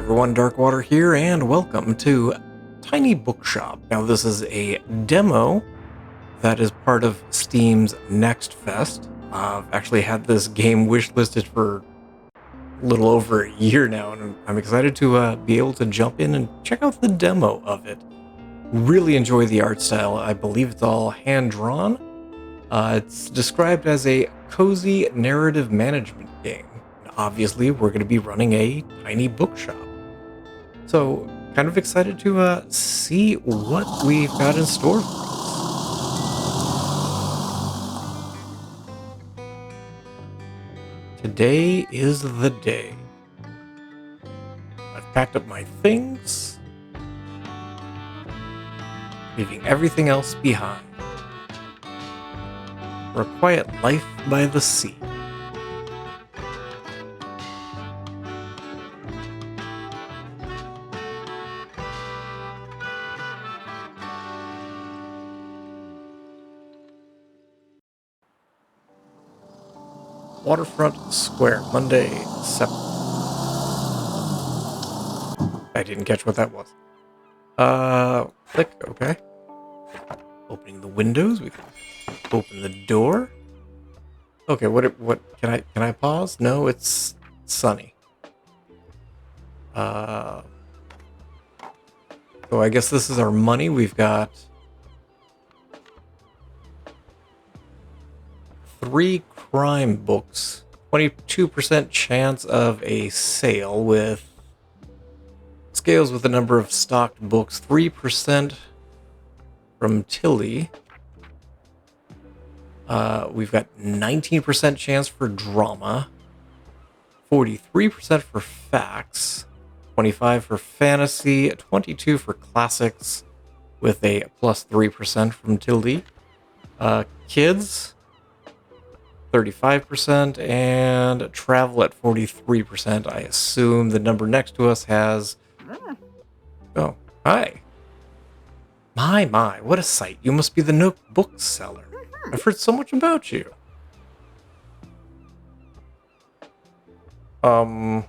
everyone, Darkwater here, and welcome to Tiny Bookshop. Now, this is a demo that is part of Steam's Next Fest. I've actually had this game wishlisted for a little over a year now, and I'm excited to be able to jump in and check out the demo of it. Really enjoy the art style. I believe it's all hand-drawn. It's described as a cozy narrative management game. Obviously, we're going to be running a tiny bookshop. So, kind of excited to see what we've got in store for us. Today is the day. I've packed up my things, leaving everything else behind. For a quiet life by the sea. Waterfront Square, Monday, 7th. I didn't catch what that was. Click, okay. Opening the windows, we can open the door. Okay, what, can I pause? No, it's sunny. So I guess this is our money. We've got 3 crime books, 22% chance of a sale with scales with the number of stocked books, 3% from Tilly. We've got 19% chance for drama, 43% for facts, 25 for fantasy, 22 for classics with a plus 3% from Tilly. Kids, 35%, and travel at 43%. I assume the number next to us has... Oh, hi. My, what a sight. You must be the Nook bookseller. I've heard so much about you. How?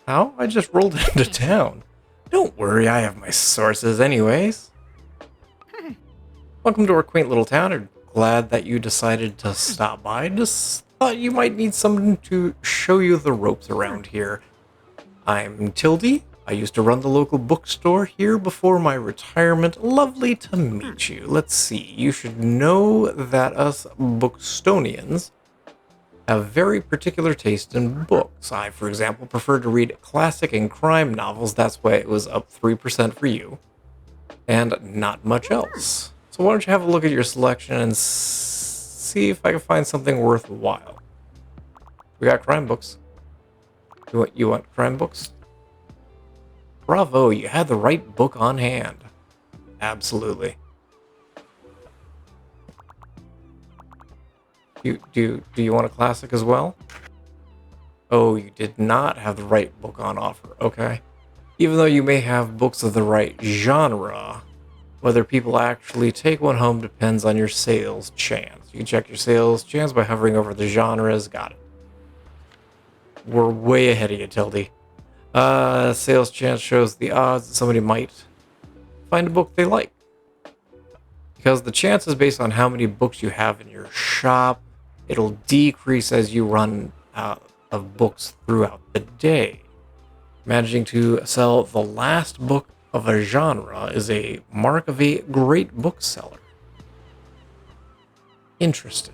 I just rolled into town. Don't worry, I have my sources anyways. Welcome to our quaint little town. I'm glad that you decided to stop by. Just thought you might need someone to show you the ropes around here. I'm Tildy. I used to run the local bookstore here before my retirement. Lovely to meet you. Let's see. You should know that us Bookstonians have very particular taste in books. I, for example, prefer to read classic and crime novels. That's why it was up 3% for you. And not much else. So why don't you have a look at your selection and see if I can find something worthwhile. We got crime books. You want crime books? Bravo, you had the right book on hand. Absolutely. Do you want a classic as well? Oh, you did not have the right book on offer. Okay. Even though you may have books of the right genre, whether people actually take one home depends on your sales chance. You can check your sales chance by hovering over the genres. Got it. We're way ahead of you, Tildy. Sales chance shows the odds that somebody might find a book they like. Because the chance is based on how many books you have in your shop. It'll decrease as you run out of books throughout the day. Managing to sell the last book of a genre is a mark of a great bookseller. Interesting.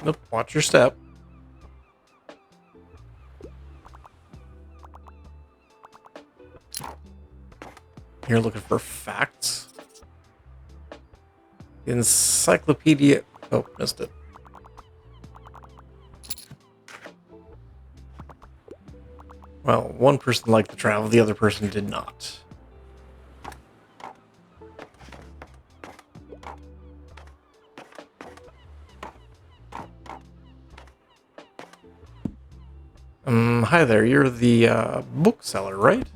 Nope, watch your step. You're looking for facts. Encyclopedia. Oh, missed it. Well, one person liked the travel, the other person did not. Hi there, you're the bookseller, right?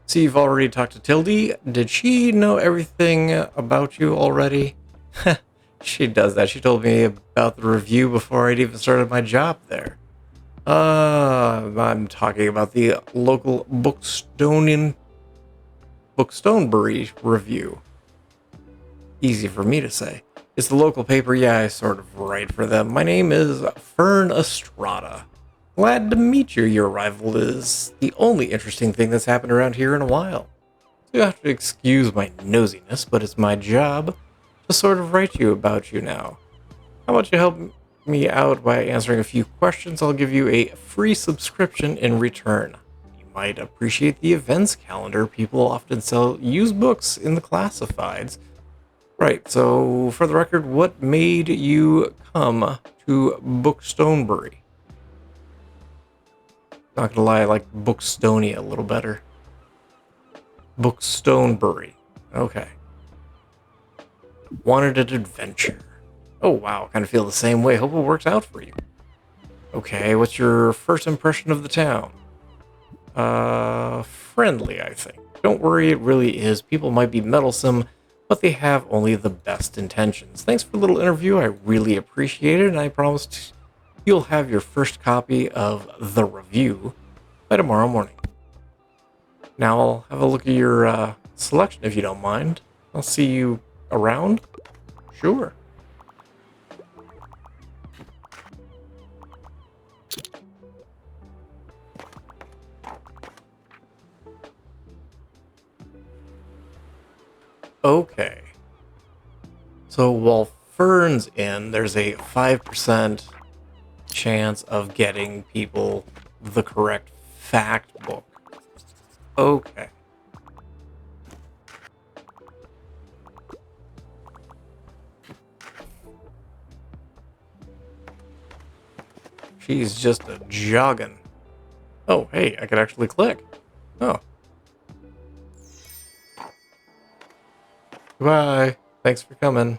So you've already talked to Tildy. Did she know everything about you already? She does that. She told me about the review before I'd even started my job there. I'm talking about the local Bookstonebury review. Easy for me to say. It's the local paper, yeah, I sort of write for them. My name is Fern Estrada. Glad to meet you. Your arrival is the only interesting thing that's happened around here in a while. You have to excuse my nosiness, but it's my job to sort of write you about you now. How about you help me out by answering a few questions? I'll give you a free subscription in return. You might appreciate the events calendar. People often sell used books in the classifieds. Right, so for the record, what made you come to Bookstonebury? Not gonna lie, I like Bookstonia a little better. Bookstonebury. Okay. Wanted an adventure. Oh wow, kind of feel the same way. Hope it works out for you. Okay, what's your first impression of the town? Friendly, I think. Don't worry, it really is. People might be meddlesome, but they have only the best intentions. Thanks for the little interview. I really appreciate it, and I promise you'll have your first copy of the review by tomorrow morning. Now I'll have a look at your selection if you don't mind. I'll see you around. Sure. Okay. So while Fern's in, there's a 5% chance of getting people the correct fact book. Okay. She's just a jogging. Oh, hey, I could actually click. Oh. Goodbye. Thanks for coming.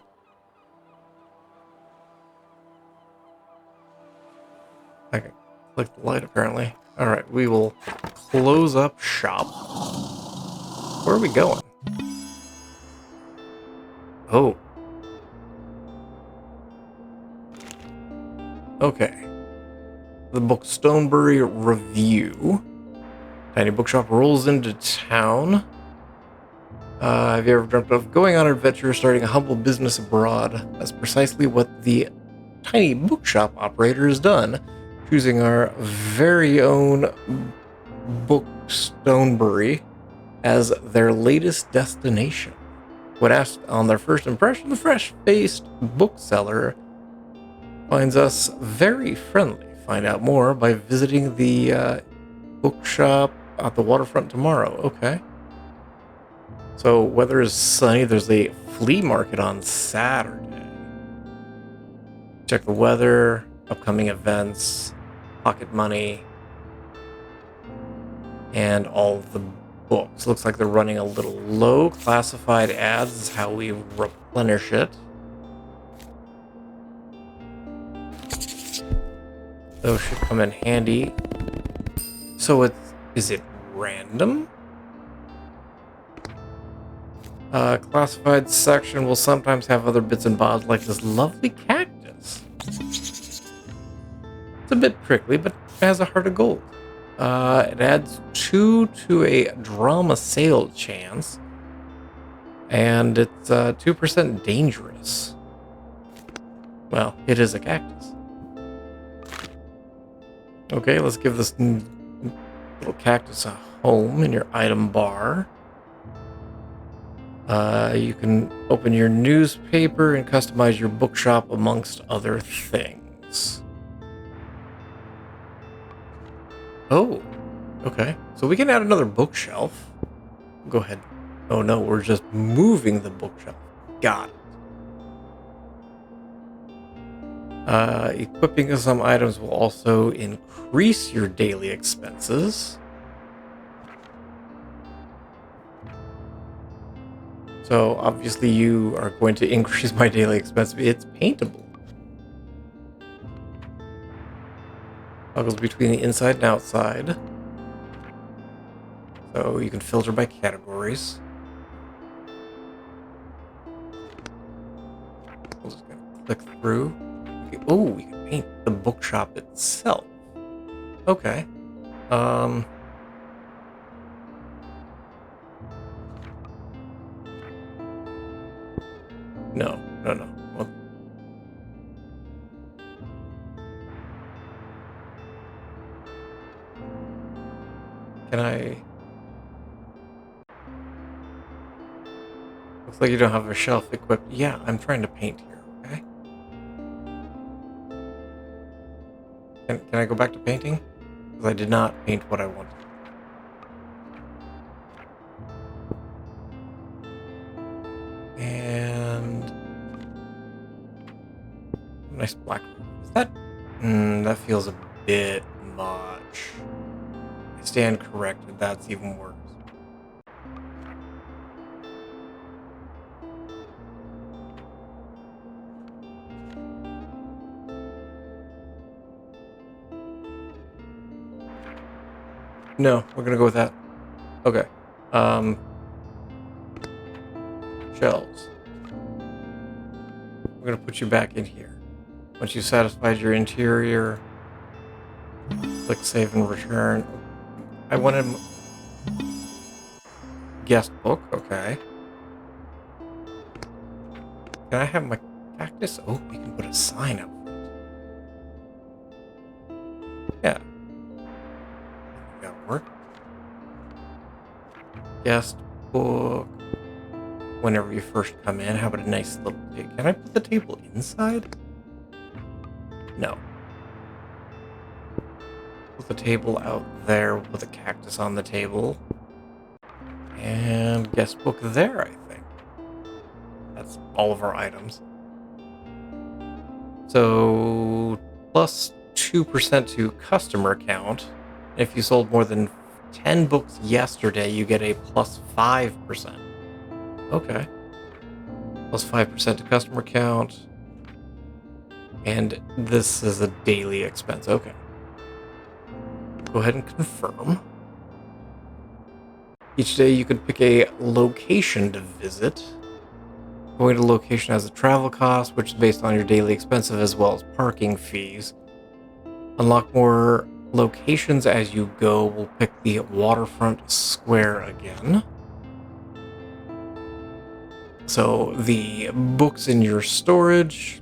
I can click the light, apparently. Alright, we will close up shop. Where are we going? Oh. Okay. The Bookstonebury Review. Tiny Bookshop rolls into town. Have you ever dreamt of going on an adventure, starting a humble business abroad? That's precisely what the Tiny Bookshop operator has done, choosing our very own Bookstonebury as their latest destination. When asked on their first impression, the fresh-faced bookseller finds us very friendly. Find out more by visiting the bookshop at the waterfront tomorrow. Okay. So weather is sunny. There's a flea market on Saturday. Check the weather, upcoming events, pocket money, and all the books. Looks like they're running a little low. Classified ads is how we replenish it. Those should come in handy. So is it random? Classified section will sometimes have other bits and bobs like this lovely cactus. It's a bit prickly, but it has a heart of gold. It adds 2 to a drama sale chance, and it's 2% dangerous. Well, it is a cactus. Okay, let's give this little cactus a home in your item bar. You can open your newspaper and customize your bookshop amongst other things. Oh, okay. So we can add another bookshelf. Go ahead. Oh no, we're just moving the bookshelf. Got it. Equipping some items will also increase your daily expenses. So obviously you are going to increase my daily expense. It's paintable. Toggles between the inside and outside. So you can filter by categories. We'll just click through. Oh, we can paint the bookshop itself. Okay. No. Well, can I? Looks like you don't have a shelf equipped. Yeah, I'm trying to paint here, okay? Can I go back to painting? Because I did not paint what I wanted. And nice black. Is that? That feels a bit much. I stand corrected. That's even worse. No, we're gonna go with that. Okay. Shelves. We're gonna put you back in here. Once you've satisfied your interior, click save and return. I wanted guest book. Okay. Can I have my cactus? Oh, we can put a sign up. Yeah. That'll work. Guest book. Whenever you first come in, how about a nice little table? Can I put the table inside? No. Put the table out there with a cactus on the table. And guest book there, I think. That's all of our items. So, plus 2% to customer count. If you sold more than 10 books yesterday, you get a plus 5%. Okay. Plus 5% to customer count. And this is a daily expense. Okay. Go ahead and confirm. Each day you can pick a location to visit. Going to location has a travel cost, which is based on your daily expenses as well as parking fees. Unlock more locations as you go. We'll pick the waterfront square again. So the books in your storage,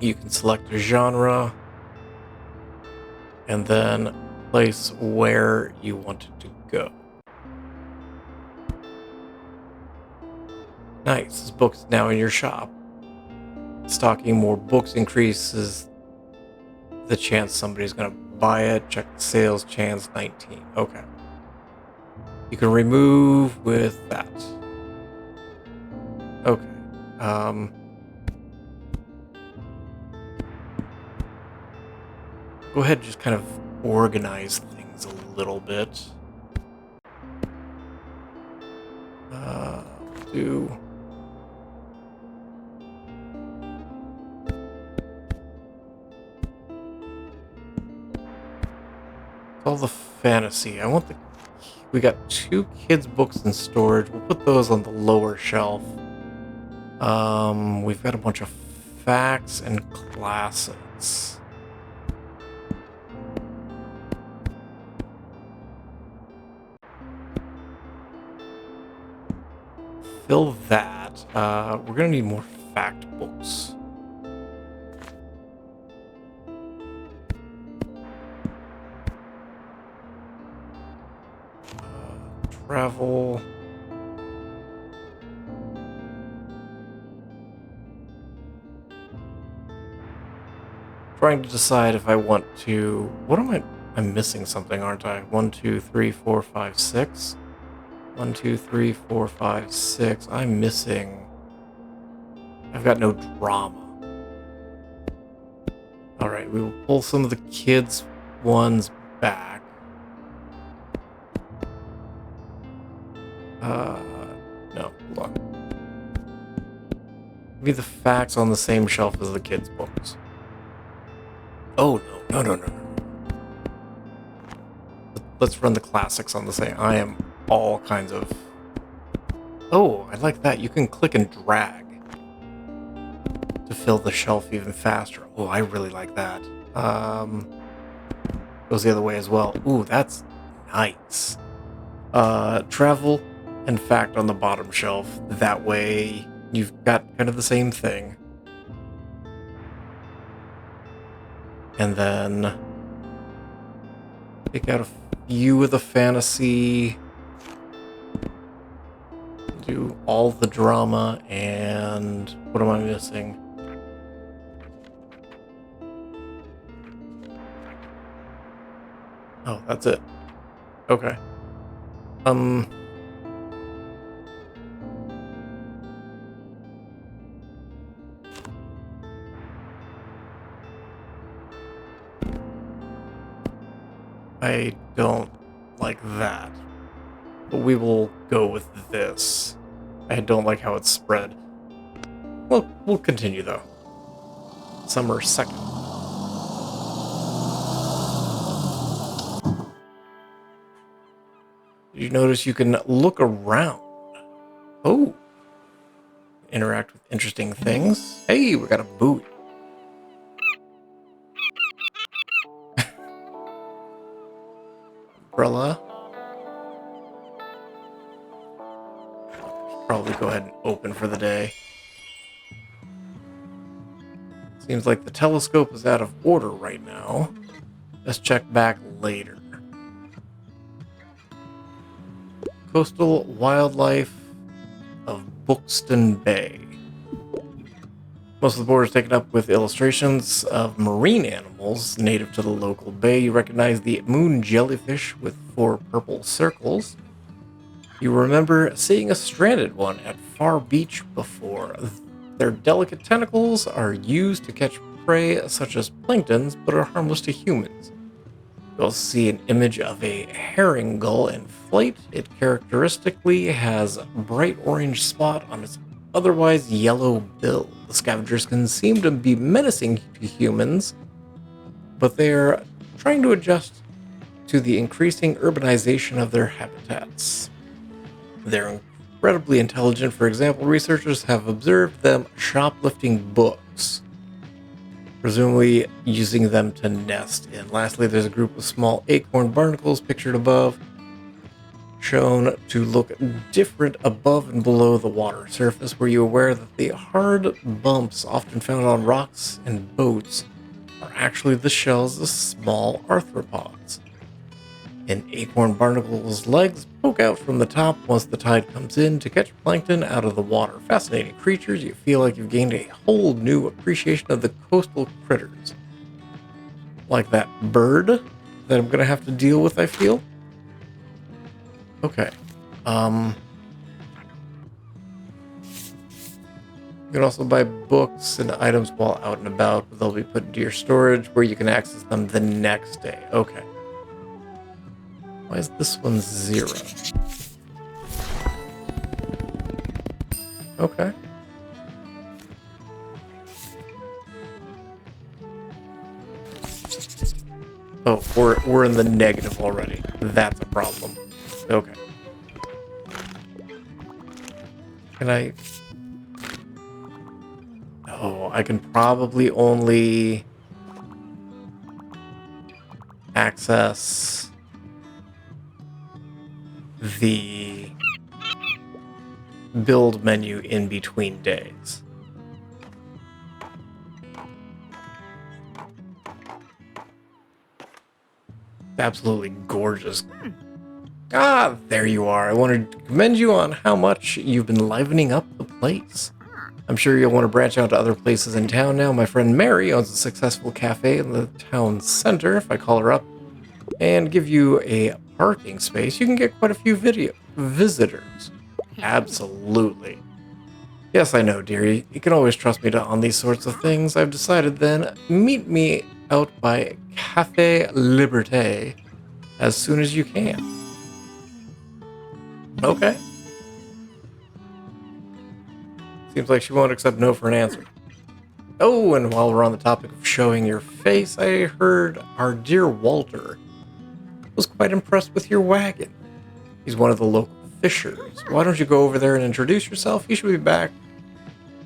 you can select a genre and then place where you want it to go. Nice, this book's now in your shop. Stocking more books increases the chance somebody's gonna buy it. Check the sales chance, 19. Okay. You can remove with that. Okay. Go ahead and just kind of organize things a little bit. Do all the fantasy. We got 2 kids' books in storage. We'll put those on the lower shelf. We've got a bunch of facts and classics. Fill that. We're gonna need more fact books. Travel. Trying to decide if I want to. What am I? I'm missing something, aren't I? 1, 2, 3, 4, 5, 6. 1, 2, 3, 4, 5, 6. I'm missing. I've got no drama. All right, we will pull some of the kids' ones back. No, hold on. Maybe the facts on the same shelf as the kids' books. Oh, no. let's run the classics on the same. I am all kinds of... Oh, I like that. You can click and drag to fill the shelf even faster. Oh, I really like that. Goes the other way as well. Ooh, that's nice. Travel and fact on the bottom shelf. That way you've got kind of the same thing. And then pick out a few of the fantasy. Do all the drama, and what am I missing? Oh, that's it. Okay. I don't like that. But we will go with this. I don't like how it's spread. Well, we'll continue though. Summer 2nd. Did you notice you can look around? Oh. Interact with interesting things. Hey, we got a buoy. Umbrella. Probably go ahead and open for the day. Seems like the telescope is out of order right now. Let's check back later. Coastal wildlife of Buxton Bay. Most of the board is taken up with illustrations of marine animals native to the local bay. You recognize the moon jellyfish with 4 purple circles. You remember seeing a stranded one at Far Beach before. Their delicate tentacles are used to catch prey such as planktons, but are harmless to humans. You also see an image of a herring gull in flight. It characteristically has a bright orange spot on its otherwise yellow bill. The scavengers can seem to be menacing to humans, but they are trying to adjust to the increasing urbanization of their habitats. They're incredibly intelligent. For example, researchers have observed them shoplifting books, presumably using them to nest in. Lastly, there's a group of small acorn barnacles pictured above, shown to look different above and below the water surface. Were you aware that the hard bumps often found on rocks and boats are actually the shells of small arthropods? An acorn barnacle's legs poke out from the top once the tide comes in to catch plankton out of the water. Fascinating creatures. You feel like you've gained a whole new appreciation of the coastal critters. Like that bird that I'm going to have to deal with, I feel. Okay. You can also buy books and items while out and about, but they'll be put into your storage where you can access them the next day. Okay. Why is this one 0? Okay. Oh, we're in the negative already. That's a problem. Okay. Can I... Oh, I can probably only access the build menu in between days. Absolutely gorgeous. Ah, there you are. I wanted to commend you on how much you've been livening up the place. I'm sure you'll want to branch out to other places in town now. My friend Mary owns a successful cafe in the town center. If I call her up and give you a parking space, you can get quite a few visitors. Absolutely. Yes, I know, dearie. You can always trust me on these sorts of things. I've decided then, meet me out by Cafe Liberté as soon as you can. Okay. Seems like she won't accept no for an answer. Oh, and while we're on the topic of showing your face, I heard our dear Walter was quite impressed with your wagon. He's one of the local fishers. Why don't you go over there and introduce yourself? He should be back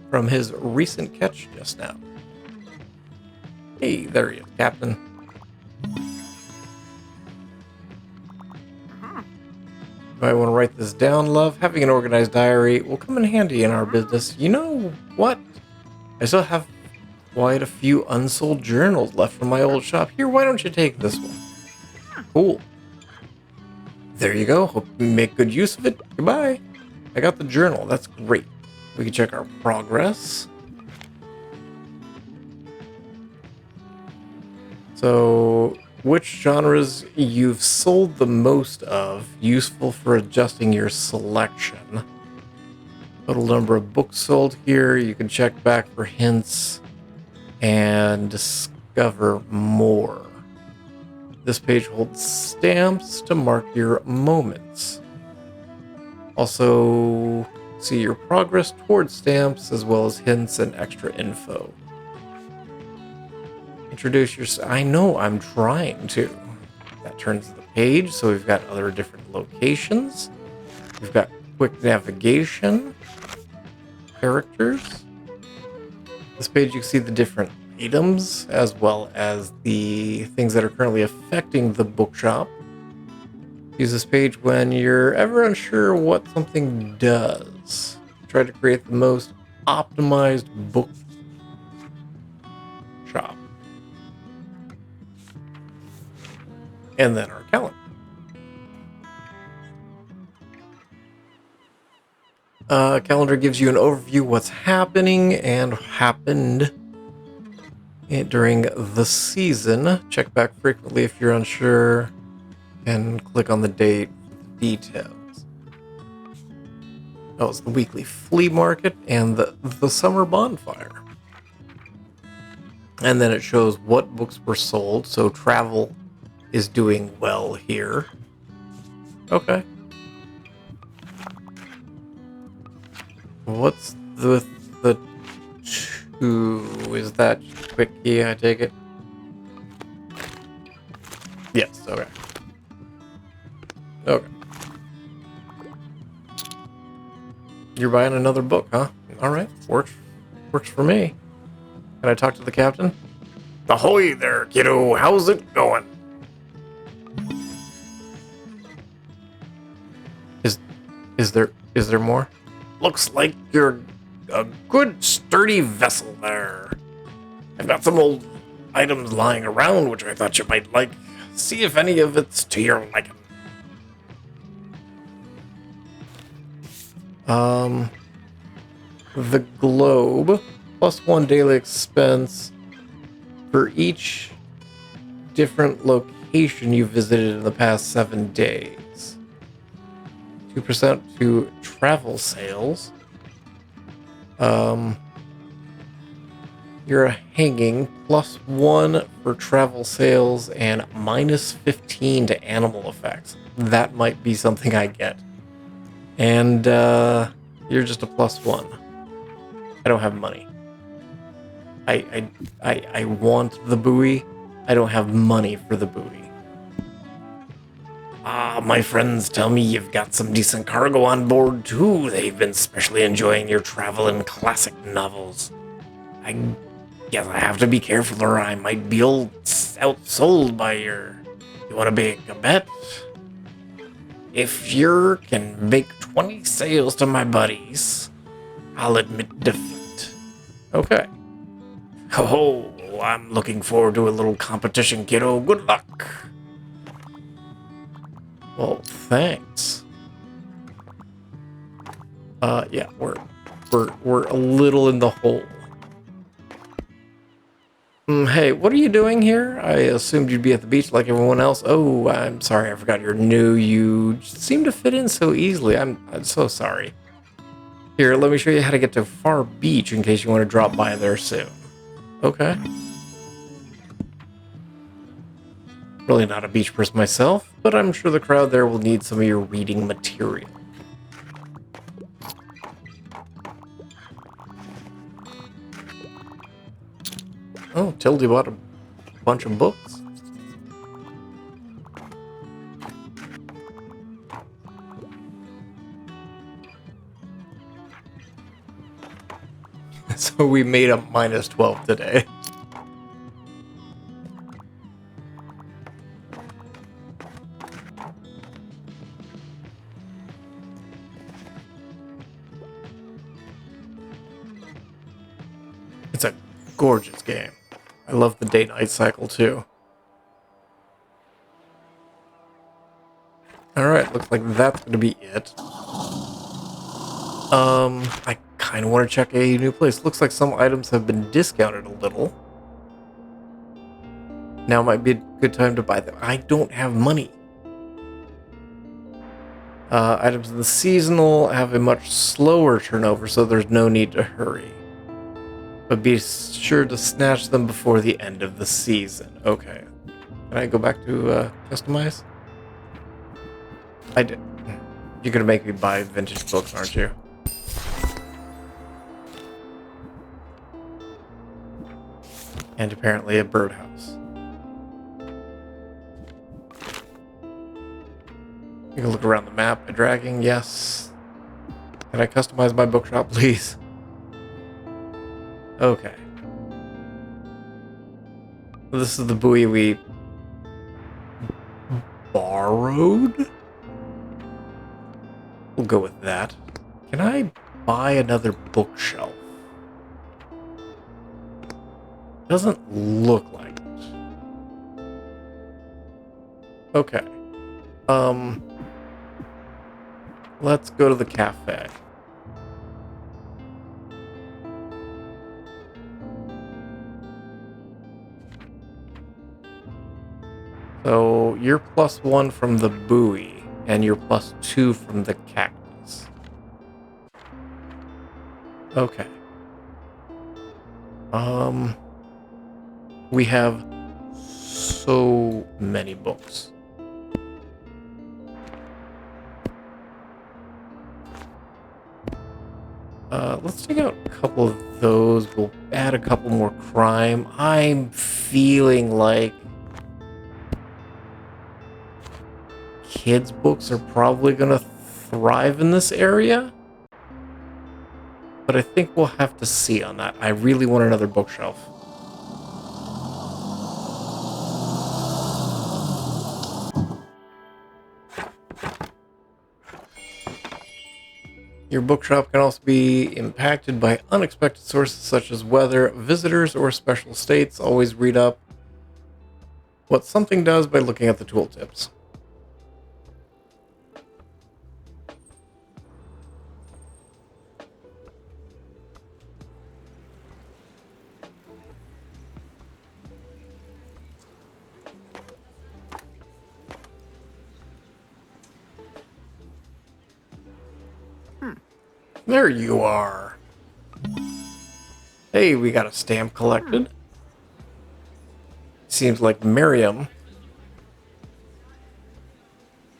from his recent catch just now. Hey, there he is, Captain. You might want to write this down, love. Having an organized diary will come in handy in our business. You know what? I still have quite a few unsold journals left from my old shop. Here, why don't you take this one? Cool. There you go. Hope you make good use of it. Goodbye. I got the journal. That's great. We can check our progress. So, which genres you've sold the most of, useful for adjusting your selection. Total number of books sold here. You can check back for hints and discover more. This page holds stamps to mark your moments. Also, see your progress towards stamps as well as hints and extra info. Introduce yourself. I know, I'm trying to. That turns the page, so we've got other different locations. We've got quick navigation, characters. This page you can see the different items as well as the things that are currently affecting the bookshop. Use this page when you're ever unsure what something does. Try to create the most optimized book shop. And then our calendar. Calendar gives you an overview what's happening and happened during the season. Check back frequently if you're unsure, and click on the date for the details. Oh, it's the weekly flea market and the summer bonfire. And then it shows what books were sold, so travel is doing well here. Okay. What's the two? Is that quick key, I take it? Yes, okay. Okay. You're buying another book, huh? Alright, works for me. Can I talk to the captain? Ahoy there, kiddo, how's it going? Is there more? Looks like you're a good sturdy vessel there. I've got some old items lying around which I thought you might like. See if any of it's to your liking. The globe, +1 daily expense for each different location you visited in the past 7 days. 2% to travel sales. You're hanging, +1 for travel sales and -15 to animal effects. That might be something I get. And you're just a +1. I don't have money. I want the buoy. I don't have money for the buoy. My friends tell me you've got some decent cargo on board too. They've been especially enjoying your travel and classic novels. I guess I have to be careful or I might be outsold by your... You want to make a bet? If you can make 20 sales to my buddies, I'll admit defeat. Okay. Oh, I'm looking forward to a little competition, kiddo. Good luck. Well, thanks. Yeah, we're a little in the hole. Hey, what are you doing here? I assumed you'd be at the beach like everyone else. Oh, I'm sorry, I forgot you're new. You seem to fit in so easily. I'm so sorry. Here, let me show you how to get to Far Beach in case you want to drop by there soon. Okay. Really not a beach person myself, but I'm sure the crowd there will need some of your reading material. Oh, Tildy bought a bunch of books. So we made up minus 12 today. It's a gorgeous game. I love the day-night cycle too. Alright, looks like that's going to be it. I kind of want to check a new place. Looks like some items have been discounted a little. Now might be a good time to buy them. I don't have money. Items in the seasonal have a much slower turnover, so there's no need to hurry. But be sure to snatch them before the end of the season. Okay. Can I go back to customize? I did. You're gonna make me buy vintage books, aren't you? And apparently a birdhouse. You can look around the map by dragging, yes. Can I customize my bookshop, please? Okay. This is the buoy we borrowed? We'll go with that. Can I buy another bookshelf? Doesn't look like it. Okay. Let's go to the cafe. So you're +1 from the buoy, and you're +2 from the cactus. Okay. We have so many books. Let's take out a couple of those. We'll add a couple more crime. I'm feeling like kids' books are probably going to thrive in this area. But I think we'll have to see on that. I really want another bookshelf. Your bookshop can also be impacted by unexpected sources such as weather, visitors, or special states. Always read up what something does by looking at the tooltips. There you are. Hey, we got a stamp collected. Seems like Miriam.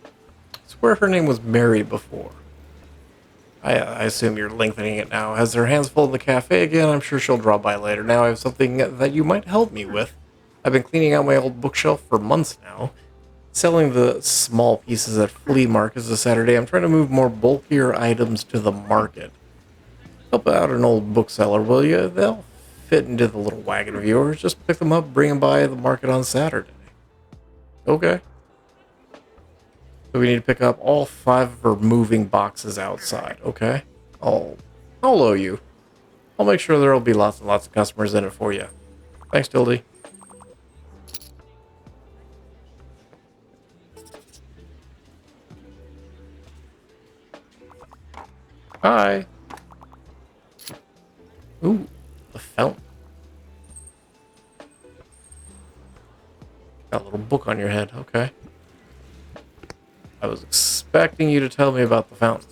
I swear her name was Mary before. I assume you're lengthening it now. Has her hands full in the cafe again? I'm sure she'll drop by later. Now I have something that you might help me with. I've been cleaning out my old bookshelf for months now. Selling the small pieces at flea markets this Saturday. I'm trying to move more bulkier items to the market. Help out an old bookseller, will you? They'll fit into the little wagon of yours. Just pick them up, bring them by the market on Saturday. Okay. So we need to pick up all 5 of her moving boxes outside. Okay. I'll owe you. I'll make sure there'll be lots and lots of customers in it for you. Thanks, Tildy. Hi. Ooh, the fountain. Got a little book on your head. Okay. I was expecting you to tell me about the fountain.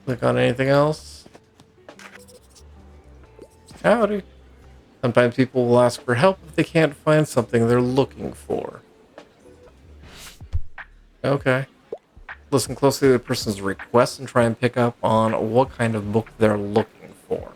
Click on anything else. Howdy. Sometimes people will ask for help if they can't find something they're looking for. Okay. Listen closely to the person's request and try and pick up on what kind of book they're looking for.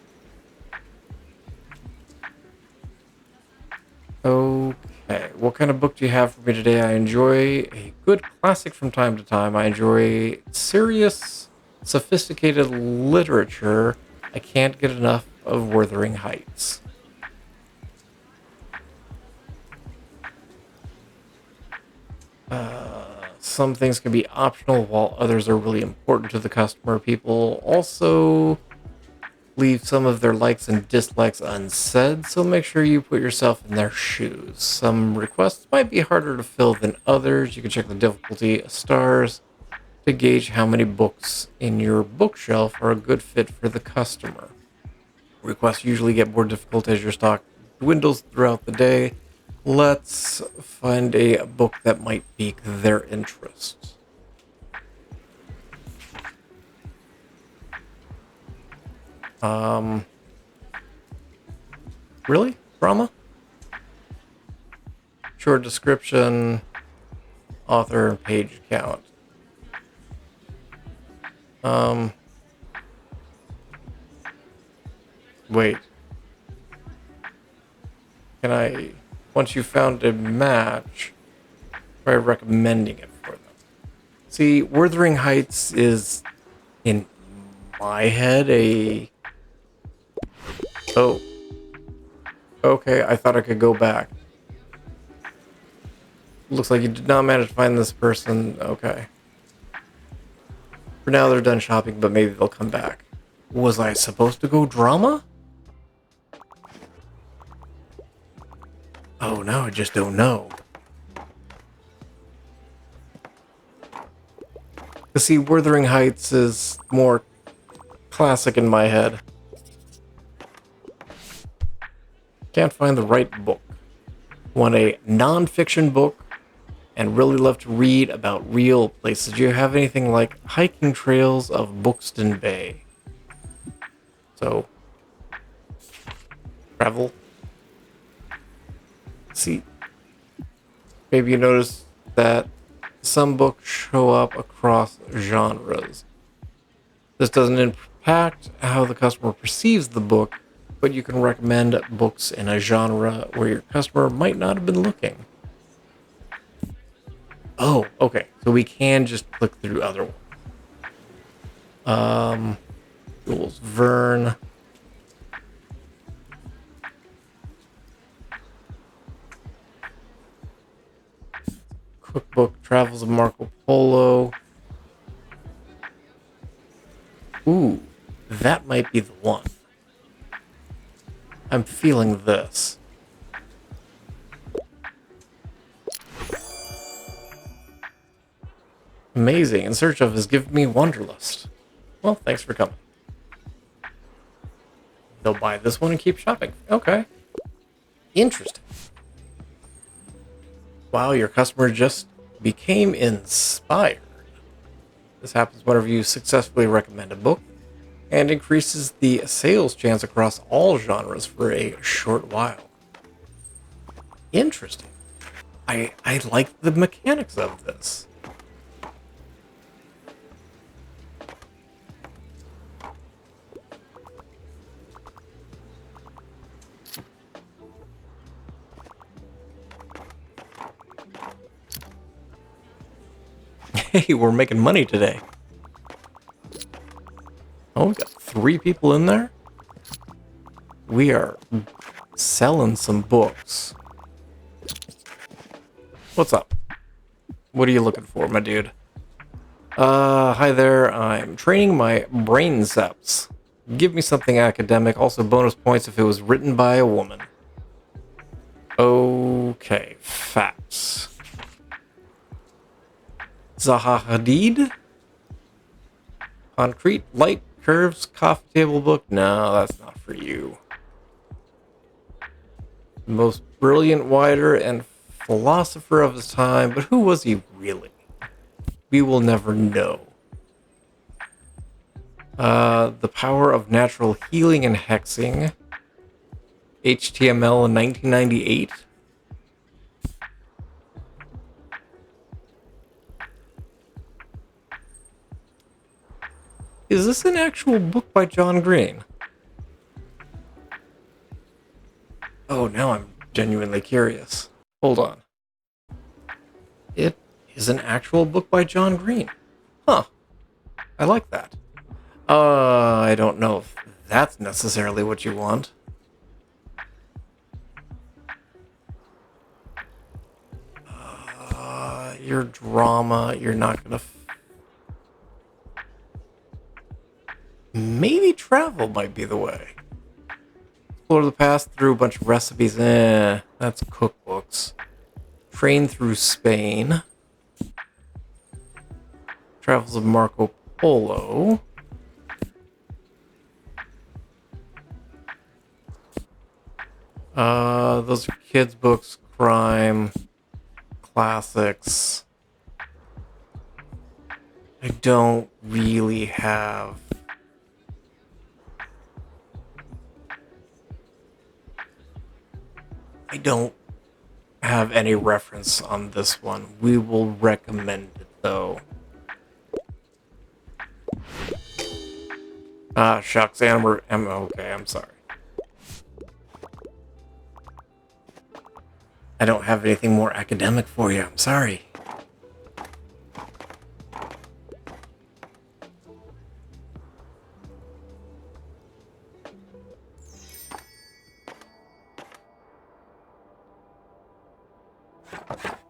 Okay. What kind of book do you have for me today? I enjoy a good classic from time to time. I enjoy serious Sophisticated literature. I can't get enough of Wuthering Heights. Some things can be optional while others are really important to the customer. People also leave some of their likes and dislikes unsaid, so make sure you put yourself in their shoes. Some requests might be harder to fill than others. You can check the difficulty stars to gauge how many books in your bookshelf are a good fit for the customer. Requests usually get more difficult as your stock dwindles throughout the day. Let's find a book that might pique their interest. Really? Drama? Short description, author, and page count. Wait. Can I, once you found a match, try recommending it for them? See, Wuthering Heights is, in my head, a... Oh. Okay, I thought I could go back. Looks like you did not manage to find this person. Okay. For now, they're done shopping, but maybe they'll come back. Was I supposed to go drama? Oh no, I just don't know. Cause see, Wuthering Heights is more classic in my head. Can't find the right book. Want a non-fiction book and really love to read about real places. Do you have anything like Hiking Trails of Bookston Bay? So, travel. See, maybe you notice that some books show up across genres. This doesn't impact how the customer perceives the book, but you can recommend books in a genre where your customer might not have been looking. Oh, okay. So we can just click through other ones. Jules Verne. Cookbook, Travels of Marco Polo. Ooh, that might be the one. I'm feeling this. Amazing. In Search of has given me Wanderlust. Well, thanks for coming. They'll buy this one and keep shopping. Okay. Interesting. Wow, your customer just became inspired. This happens whenever you successfully recommend a book and increases the sales chance across all genres for a short while. Interesting. I like the mechanics of this. Hey, we're making money today. Oh, we got 3 people in there. We are selling some books. What's up? What are you looking for, my dude? Hi there. I'm training my brainceps. Give me something academic. Also bonus points if it was written by a woman. Okay, facts. Zaha Hadid? Concrete, light, curves, coffee table book? No, that's not for you. Most brilliant writer and philosopher of his time, but who was he really? We will never know. The Power of Natural Healing and Hexing. HTML in 1998. Is this an actual book by John Green? Oh, now I'm genuinely curious. Hold on. It is an actual book by John Green. Huh. I like that. I don't know if that's necessarily what you want. Your drama, you're not gonna... Maybe travel might be the way. Explore the past through a bunch of recipes. That's cookbooks. Train through Spain. Travels of Marco Polo. Those are kids' books, crime, classics. I don't really have... I don't have any reference on this one. We will recommend it, though. Ah, shucks, okay, I'm sorry. I don't have anything more academic for you. I'm sorry.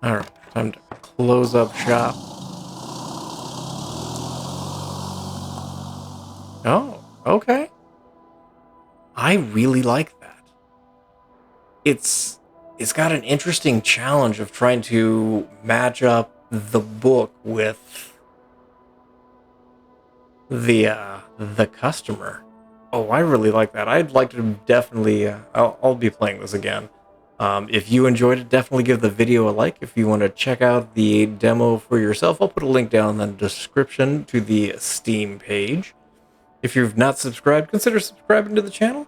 Alright, time to close up shop. Oh, okay. I really like that. It's got an interesting challenge of trying to match up the book with the customer. Oh, I really like that. I'd like to definitely... I'll be playing this again. If you enjoyed it, definitely give the video a like. If you want to check out the demo for yourself, I'll put a link down in the description to the Steam page. If you've not subscribed, consider subscribing to the channel.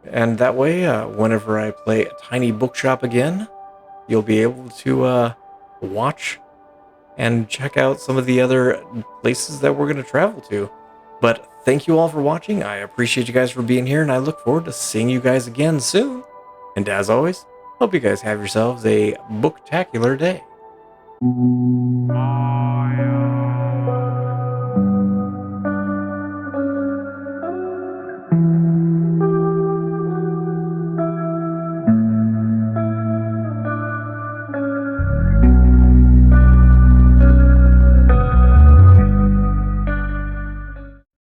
And that way, whenever I play Tiny Bookshop again, you'll be able to watch and check out some of the other places that we're going to travel to. But thank you all for watching. I appreciate you guys for being here, and I look forward to seeing you guys again soon. And as always, hope you guys have yourselves a booktacular day.